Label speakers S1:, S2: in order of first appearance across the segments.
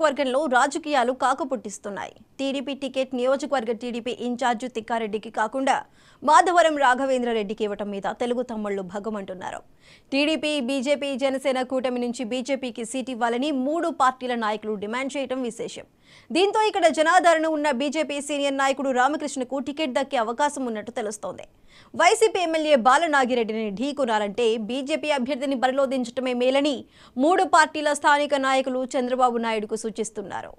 S1: వర్గంలో రాజకీయాలు కాకపుట్టిస్తున్నాయి. TDP ticket నియోజకవర్గ టీడీపీ ఇన్ఛార్జ్ తిక్కారెడ్డికి కాకుండా మాధవరం రాఘవేంద్ర రెడ్డికి ఇవ్వటం మీద తెలుగు తమ్ముళ్లు భగమంటున్నారు. టీడీపీ, బీజేపీ, జనసేన కూటమి నుంచి బీజేపీకి సీట్ ఇవ్వాలని 3 పార్టీల నాయకులు డిమాండ్ చేయడం విశేషం. దీంతో ఇక్కడ జనాదరణ ఉన్న బీజేపీ సీనియర్ నాయకుడు రామకృష్ణకు టికెట్ దక్కే అవకాశం ఉన్నట్టు తెలుస్తోంది. వైసీపీ ఎమ్మెల్యే బాలనాగిరెడ్డిని ఢీకొనాలంటే బీజేపీ అభ్యర్థిని బరిలో దించడమే మేలని 3 పార్టీల స్థానిక నాయకులు చంద్రబాబు నాయుడుకు సూచిస్తున్నారు.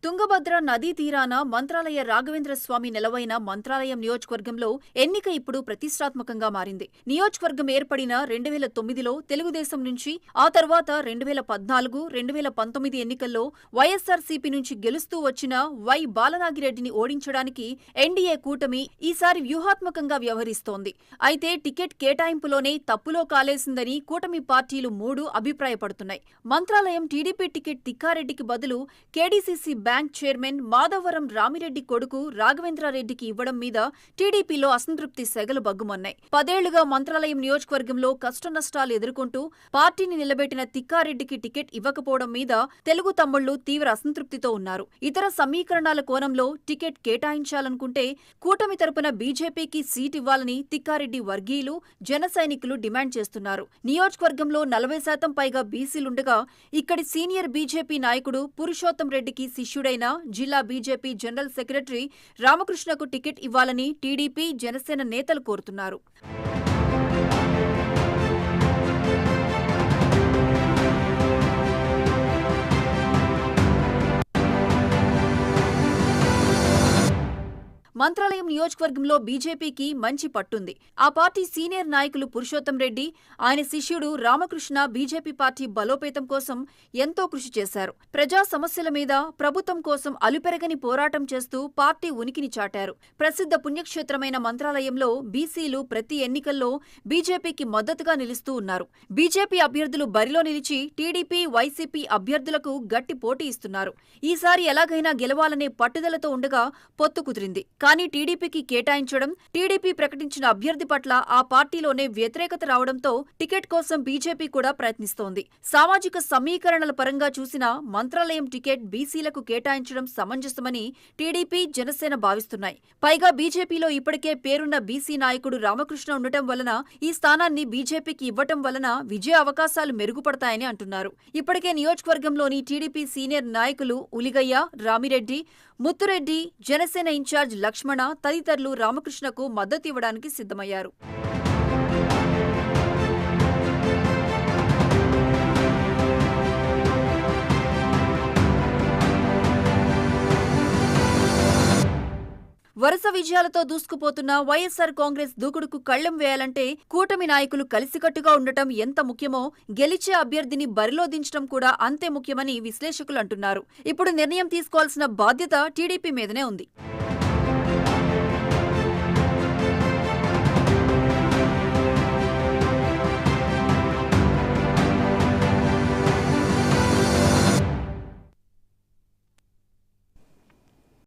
S2: తుంగభద్ర నదీ తీరాన మంత్రాలయ రాఘవేంద్ర స్వామి నెలవైన మంత్రాలయం నియోజకవర్గంలో ఎన్నిక ఇప్పుడు ప్రతిష్టాత్మకంగా మారింది. నియోజకవర్గం ఏర్పడిన 2009లో తెలుగుదేశం నుంచి, ఆ తర్వాత 2014, 2019 ఎన్నికల్లో వైఎస్సార్సీపీ నుంచి గెలుస్తూ వచ్చిన వై బాలనాగిరెడ్డిని ఓడించడానికి ఎన్డీఏ కూటమి ఈసారి వ్యూహాత్మకంగా వ్యవహరిస్తోంది. అయితే టికెట్ కేటాయింపులోనే తప్పులో కాలేసిందని కూటమి పార్టీలు 3 అభిప్రాయపడుతున్నాయి. మంత్రాలయం టీడీపీ టికెట్ తిక్కారెడ్డికి బదులు KDCC bank chairman Madhavaram Ramireddy కొడుకు రాఘవేంద్రారెడ్డికి ఇవ్వడం మీద టీడీపీలో అసంతృప్తి సెగలు బగ్గుమన్నాయి. 10 ఏళ్లుగా మంత్రాలయం నియోజకవర్గంలో కష్టనష్టాలు ఎదుర్కొంటూ పార్టీని నిలబెట్టిన తిక్కారెడ్డికి టికెట్ ఇవ్వకపోవడం మీద తెలుగు తమ్ముళ్లు తీవ్ర అసంతృప్తితో ఉన్నారు. ఇతర సమీకరణాల కోణంలో టికెట్ కేటాయించాలనుకుంటే కూటమి తరపున బీజేపీకి సీట్ ఇవ్వాలని తిక్కారెడ్డి వర్గీయులు, జన సైనికులు డిమాండ్ చేస్తున్నారు. నియోజకవర్గంలో 40% పైగా బీసీలుండగా ఇక్కడి సీనియర్ బీజేపీ నాయకుడు పురుషోత్తం రెడ్డికి శిష్యుడైన జిల్లా బీజేపీ జనరల్ సెక్రటరీ రామకృష్ణకు టికెట్ ఇవ్వాలని టీడీపీ, జనసేన నేతలు కోరుతున్నారు. మంత్రాలయం నియోజకవర్గంలో బీజేపీకి మంచి పట్టుంది. ఆ పార్టీ సీనియర్ నాయకులు పురుషోత్తం రెడ్డి, ఆయన శిష్యుడు రామకృష్ణ బీజేపీ పార్టీ బలోపేతం కోసం ఎంతో కృషి చేశారు. ప్రజా సమస్యల మీద ప్రభుత్వం కోసం అలుపెరగని పోరాటం చేస్తూ పార్టీ ఉనికిని చాటారు. ప్రసిద్ధ పుణ్యక్షేత్రమైన మంత్రాలయంలో బీసీలు ప్రతి ఎన్నికల్లో బీజేపీకి మద్దతుగా నిలుస్తూ ఉన్నారు. బీజేపీ అభ్యర్థులు బరిలో నిలిచి టీడీపీ, వైసీపీ అభ్యర్థులకు గట్టి పోటీ ఇస్తున్నారు. ఈసారి ఎలాగైనా గెలవాలనే పట్టుదలతో ఉండగా పొత్తు కుదిరింది. కానీ టీడీపీకి కేటాయించడం, టీడీపీ ప్రకటించిన అభ్యర్థి పట్ల ఆ పార్టీలోనే వ్యతిరేకత రావడంతో టికెట్ కోసం బీజేపీ కూడా ప్రయత్నిస్తోంది. సామాజిక సమీకరణల పరంగా చూసినా మంత్రాలయం టికెట్ బీసీలకు కేటాయించడం సమంజసమని టీడీపీ, జనసేన భావిస్తున్నాయి. పైగా బీజేపీలో ఇప్పటికే పేరున్న బీసీ నాయకుడు రామకృష్ణ ఉండటం వలన ఈ స్థానాన్ని బీజేపీకి ఇవ్వటం వలన విజయ అవకాశాలు మెరుగుపడతాయని అంటున్నారు. ఇప్పటికే నియోజకవర్గంలోని టీడీపీ సీనియర్ నాయకులు ఉలిగయ్య, రామిరెడ్డి, ముత్తురెడ్డి, జనసేన ఇన్ఛార్జ్ లక్ష్మణ తదితరులు రామకృష్ణకు మద్దతు ఇవ్వడానికి సిద్ధమయ్యారు. వరుస విజయాలతో దూసుకుపోతున్న వైఎస్సార్ కాంగ్రెస్ దూకుడుకు కళ్లెం వేయాలంటే కూటమి నాయకులు కలిసికట్టుగా ఉండటం ఎంత ముఖ్యమో గెలిచే అభ్యర్థిని బరిలో దించడం కూడా అంతే ముఖ్యమని విశ్లేషకులు అంటున్నారు. ఇప్పుడు నిర్ణయం తీసుకోవాల్సిన బాధ్యత టీడీపీ మీదనే ఉంది.